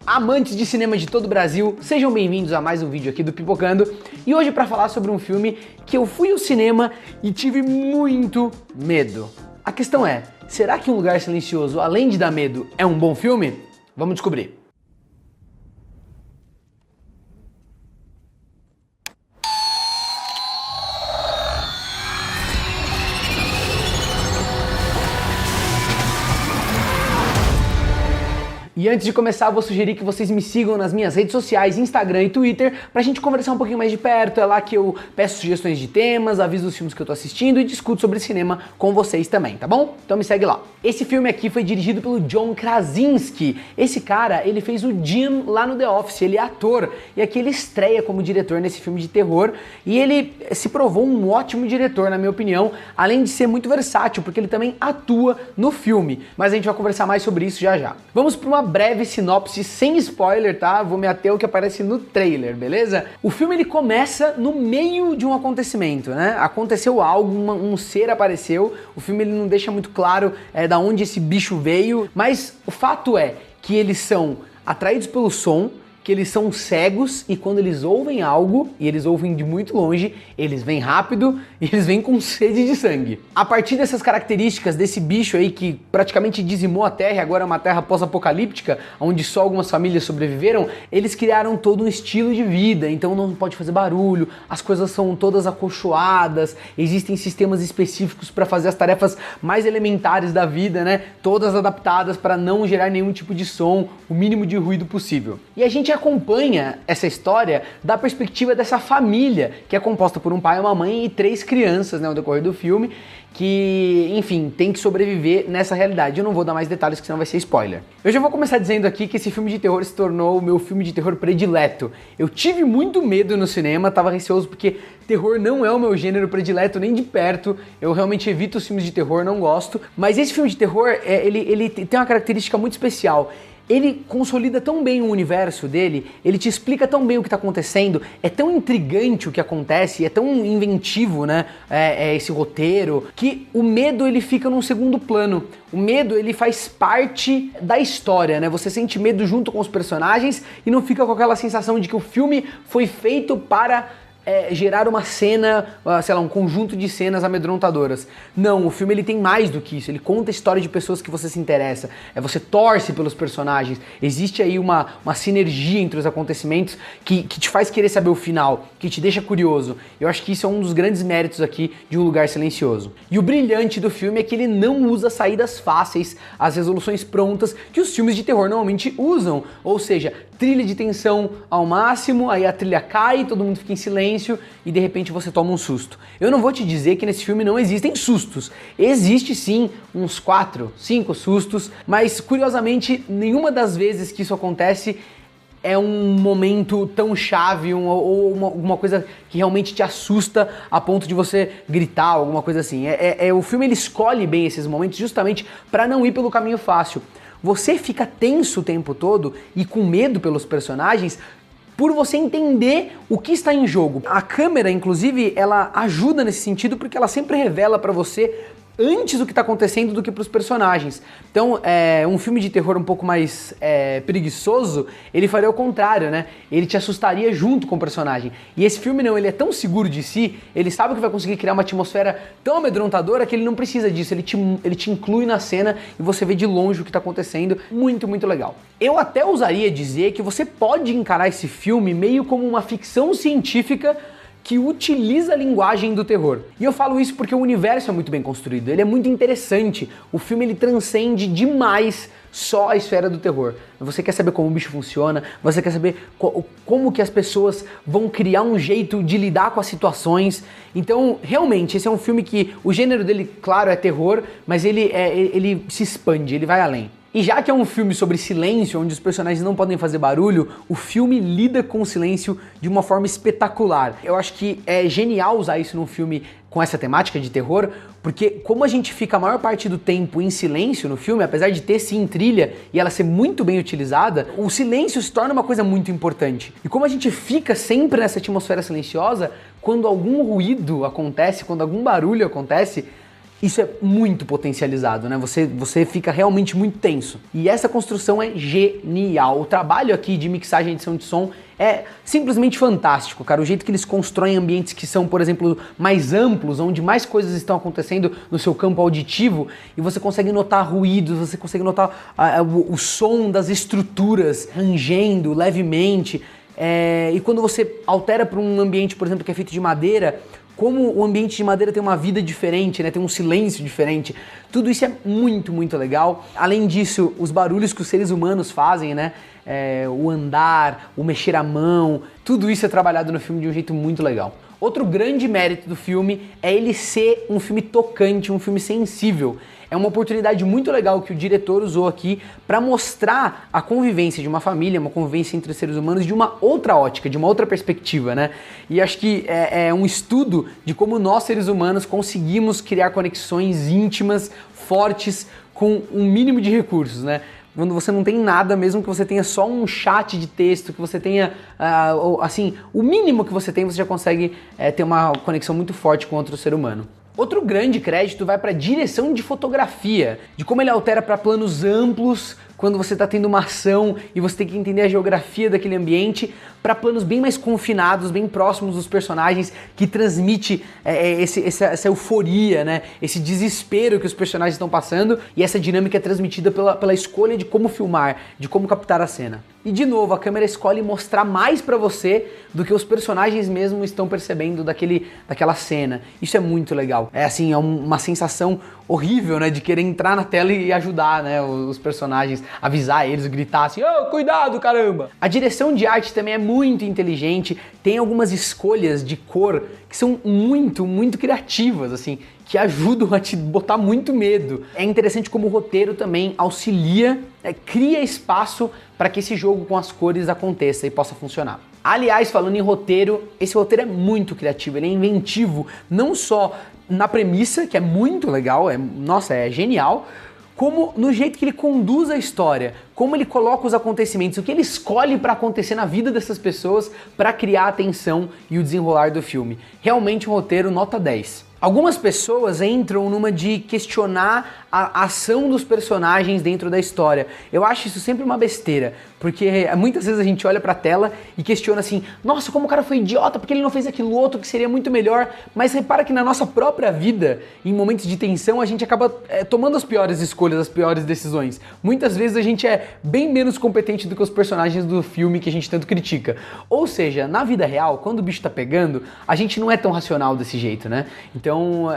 Amantes de cinema de todo o Brasil, sejam bem-vindos a mais um vídeo aqui do Pipocando. E hoje para falar sobre um filme que eu fui ao cinema e tive muito medo. A questão é, será que Um Lugar Silencioso, além de dar medo, é um bom filme? Vamos descobrir. E antes de começar, eu vou sugerir que vocês me sigam nas minhas redes sociais, Instagram e Twitter, pra gente conversar um pouquinho mais de perto. É lá que eu peço sugestões de temas, aviso os filmes que eu tô assistindo e discuto sobre cinema com vocês também, tá bom? Então me segue lá. Esse filme aqui foi dirigido pelo John Krasinski. Esse cara, ele fez o Jim lá no The Office, ele é ator. E aqui ele estreia como diretor nesse filme de terror. E ele se provou um ótimo diretor, na minha opinião, além de ser muito versátil, porque ele também atua no filme. Mas a gente vai conversar mais sobre isso já já. Vamos pra uma breve sinopse sem spoiler, tá? Vou me ater ao que aparece no trailer, beleza? O filme ele começa no meio de um acontecimento, né? Aconteceu algo, um ser apareceu. O filme ele não deixa muito claro da onde esse bicho veio, mas o fato é que eles são atraídos pelo som, que eles são cegos e quando eles ouvem algo, e eles ouvem de muito longe, eles vêm rápido e eles vêm com sede de sangue. A partir dessas características desse bicho aí que praticamente dizimou a Terra e agora é uma Terra pós-apocalíptica, onde só algumas famílias sobreviveram, eles criaram todo um estilo de vida, então não pode fazer barulho, as coisas são todas acolchoadas, existem sistemas específicos para fazer as tarefas mais elementares da vida, né? Todas adaptadas para não gerar nenhum tipo de som, o mínimo de ruído possível. E a gente acompanha essa história da perspectiva dessa família, que é composta por um pai, uma mãe e 3 crianças, né, ao decorrer do filme, que, enfim, tem que sobreviver nessa realidade. Eu não vou dar mais detalhes, que senão vai ser spoiler. Eu já vou começar dizendo aqui que esse filme de terror se tornou o meu filme de terror predileto. Eu tive muito medo no cinema, tava receoso porque terror não é o meu gênero predileto nem de perto. Eu realmente evito os filmes de terror, não gosto. Mas esse filme de terror, ele tem uma característica muito especial. Ele consolida tão bem o universo dele, ele te explica tão bem o que está acontecendo, é tão intrigante o que acontece, é tão inventivo, né, esse roteiro, que o medo ele fica num segundo plano. O medo ele faz parte da história, né? Você sente medo junto com os personagens e não fica com aquela sensação de que o filme foi feito para gerar uma cena, sei lá, um conjunto de cenas amedrontadoras. Não, o filme ele tem mais do que isso, ele conta a história de pessoas que você se interessa, você torce pelos personagens, existe aí uma sinergia entre os acontecimentos que te faz querer saber o final, que te deixa curioso. Eu acho que isso é um dos grandes méritos aqui de Um Lugar Silencioso. E o brilhante do filme é que ele não usa saídas fáceis, as resoluções prontas que os filmes de terror normalmente usam, ou seja, trilha de tensão ao máximo, aí a trilha cai, todo mundo fica em silêncio e de repente você toma um susto. Eu não vou te dizer que nesse filme não existem sustos. Existe sim uns 4, 5 sustos, mas curiosamente nenhuma das vezes que isso acontece é um momento tão chave ou alguma coisa que realmente te assusta a ponto de você gritar, alguma coisa assim. O filme ele escolhe bem esses momentos justamente para não ir pelo caminho fácil. Você fica tenso o tempo todo e com medo pelos personagens por você entender o que está em jogo. A câmera, inclusive, ela ajuda nesse sentido porque ela sempre revela para você antes do que está acontecendo do que para os personagens. Então, um filme de terror um pouco mais preguiçoso, ele faria o contrário, né? Ele te assustaria junto com o personagem. E esse filme não, ele é tão seguro de si, ele sabe que vai conseguir criar uma atmosfera tão amedrontadora que ele não precisa disso, ele te inclui na cena e você vê de longe o que está acontecendo. Muito, muito legal. Eu até ousaria dizer que você pode encarar esse filme meio como uma ficção científica que utiliza a linguagem do terror. E eu falo isso porque o universo é muito bem construído, ele é muito interessante. O filme ele transcende demais só a esfera do terror. Você quer saber como o bicho funciona, você quer saber como que as pessoas vão criar um jeito de lidar com as situações. Então, realmente, esse é um filme que o gênero dele, claro, é terror, mas ele se expande, ele vai além. E já que é um filme sobre silêncio, onde os personagens não podem fazer barulho, o filme lida com o silêncio de uma forma espetacular. Eu acho que é genial usar isso num filme com essa temática de terror, porque como a gente fica a maior parte do tempo em silêncio no filme, apesar de ter sim trilha e ela ser muito bem utilizada, o silêncio se torna uma coisa muito importante. E como a gente fica sempre nessa atmosfera silenciosa, quando algum ruído acontece, quando algum barulho acontece, isso é muito potencializado, né? Você fica realmente muito tenso. E essa construção é genial. O trabalho aqui de mixagem e edição de som é simplesmente fantástico, cara. O jeito que eles constroem ambientes que são, por exemplo, mais amplos, onde mais coisas estão acontecendo no seu campo auditivo, e você consegue notar ruídos, você consegue notar o som das estruturas rangendo levemente. E quando você altera para um ambiente, por exemplo, que é feito de madeira, como o ambiente de madeira tem uma vida diferente, né? Tem um silêncio diferente. Tudo isso é muito, muito legal. Além disso, os barulhos que os seres humanos fazem, né? O andar, o mexer a mão, tudo isso é trabalhado no filme de um jeito muito legal. Outro grande mérito do filme é ele ser um filme tocante, um filme sensível. É uma oportunidade muito legal que o diretor usou aqui para mostrar a convivência de uma família, uma convivência entre seres humanos de uma outra ótica, de uma outra perspectiva, né? E acho que é um estudo de como nós, seres humanos, conseguimos criar conexões íntimas, fortes, com um mínimo de recursos, né? Quando você não tem nada, mesmo que você tenha só um chat de texto, que você tenha, assim, o mínimo que você tem, você já consegue ter uma conexão muito forte com outro ser humano. Outro grande crédito vai para a direção de fotografia, de como ele altera para planos amplos, quando você está tendo uma ação e você tem que entender a geografia daquele ambiente, para planos bem mais confinados, bem próximos dos personagens, que transmite essa euforia, né? Esse desespero que os personagens estão passando, e essa dinâmica é transmitida pela escolha de como filmar, de como captar a cena. E de novo, a câmera escolhe mostrar mais pra você do que os personagens mesmo estão percebendo daquela cena. Isso é muito legal. É assim, é uma sensação horrível, né? De querer entrar na tela e ajudar, né? Os personagens, avisar eles, gritar assim, ô, cuidado, caramba! A direção de arte também é muito inteligente, tem algumas escolhas de cor que são muito, muito criativas, assim, que ajudam a te botar muito medo. É interessante como o roteiro também auxilia, cria espaço para que esse jogo com as cores aconteça e possa funcionar. Aliás, falando em roteiro, esse roteiro é muito criativo, ele é inventivo, não só na premissa, que é muito legal, nossa, é genial, como no jeito que ele conduz a história, como ele coloca os acontecimentos, o que ele escolhe para acontecer na vida dessas pessoas para criar a tensão e o desenrolar do filme. Realmente um roteiro nota 10. Algumas pessoas entram numa de questionar a ação dos personagens dentro da história. Eu acho isso sempre uma besteira, porque muitas vezes a gente olha pra tela e questiona assim, nossa, como o cara foi idiota, porque ele não fez aquilo outro que seria muito melhor, mas repara que na nossa própria vida, em momentos de tensão, a gente acaba tomando as piores escolhas, as piores decisões. Muitas vezes a gente é bem menos competente do que os personagens do filme que a gente tanto critica. Ou seja, na vida real, quando o bicho tá pegando, a gente não é tão racional desse jeito, né? Então,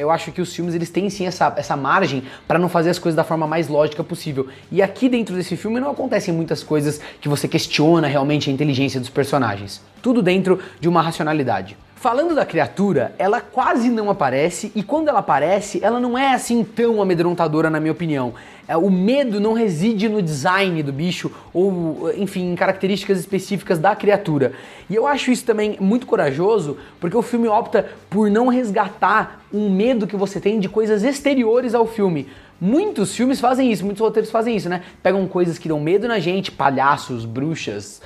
eu acho que os filmes, eles têm sim essa margem para não fazer as coisas da forma mais lógica possível. E aqui dentro desse filme não acontecem muitas coisas que você questiona realmente a inteligência dos personagens. Tudo dentro de uma racionalidade. Falando da criatura, ela quase não aparece, e quando ela aparece, ela não é assim tão amedrontadora, na minha opinião. O medo não reside no design do bicho ou, enfim, em características específicas da criatura. E eu acho isso também muito corajoso, porque o filme opta por não resgatar um medo que você tem de coisas exteriores ao filme. Muitos filmes fazem isso, muitos roteiros fazem isso, né? Pegam coisas que dão medo na gente, palhaços, bruxas,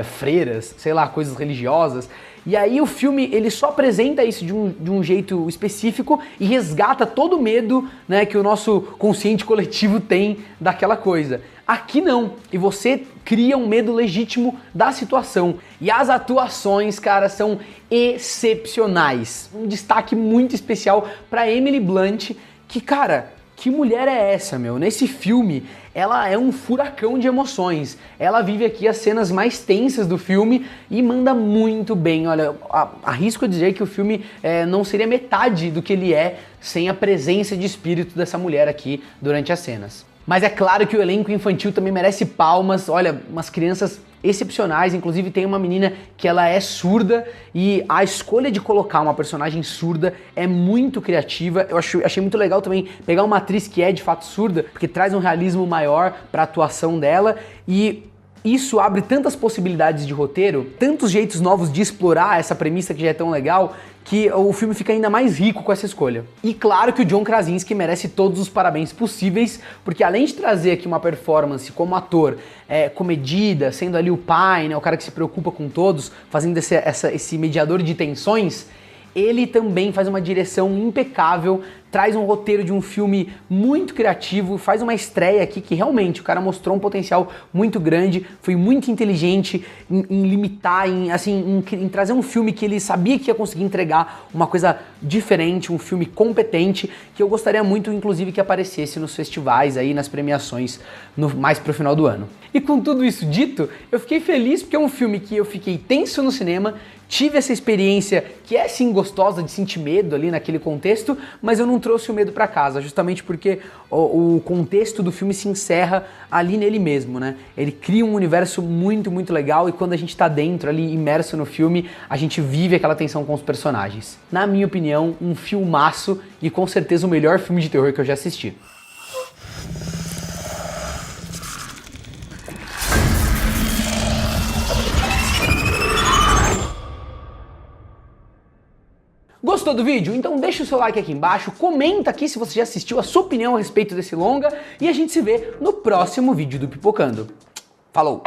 freiras, sei lá, coisas religiosas. E aí o filme, ele só apresenta isso de um jeito específico e resgata todo o medo, né, que o nosso consciente coletivo tem daquela coisa. Aqui não, e você cria um medo legítimo da situação. E as atuações, cara, são excepcionais. Um destaque muito especial para Emily Blunt, que, cara, que mulher é essa, meu? Nesse filme, ela é um furacão de emoções. Ela vive aqui as cenas mais tensas do filme e manda muito bem. Olha, arrisco a dizer que o filme não seria metade do que ele é sem a presença de espírito dessa mulher aqui durante as cenas. Mas é claro que o elenco infantil também merece palmas. Olha, umas crianças excepcionais, inclusive tem uma menina que ela é surda e a escolha de colocar uma personagem surda é muito criativa. Eu achei muito legal também pegar uma atriz que é de fato surda, porque traz um realismo maior para a atuação dela e isso abre tantas possibilidades de roteiro, tantos jeitos novos de explorar essa premissa que já é tão legal, que o filme fica ainda mais rico com essa escolha. E claro que o John Krasinski merece todos os parabéns possíveis, porque além de trazer aqui uma performance como ator comedida, sendo ali o pai, né, o cara que se preocupa com todos, fazendo esse mediador de tensões, ele também faz uma direção impecável, traz um roteiro de um filme muito criativo, faz uma estreia aqui que realmente o cara mostrou um potencial muito grande, foi muito inteligente em limitar, em trazer um filme que ele sabia que ia conseguir entregar uma coisa diferente, um filme competente, que eu gostaria muito, inclusive, que aparecesse nos festivais aí, nas premiações, mais pro final do ano. E com tudo isso dito, eu fiquei feliz porque é um filme que eu fiquei tenso no cinema, tive essa experiência que é sim gostosa de sentir medo ali naquele contexto, mas eu não trouxe o medo pra casa, justamente porque o contexto do filme se encerra ali nele mesmo, né? Ele cria um universo muito, muito legal e quando a gente tá dentro ali, imerso no filme, a gente vive aquela tensão com os personagens. Na minha opinião, um filmaço e com certeza o melhor filme de terror que eu já assisti. Gostou do vídeo? Então deixa o seu like aqui embaixo, comenta aqui se você já assistiu, a sua opinião a respeito desse longa e a gente se vê no próximo vídeo do Pipocando. Falou!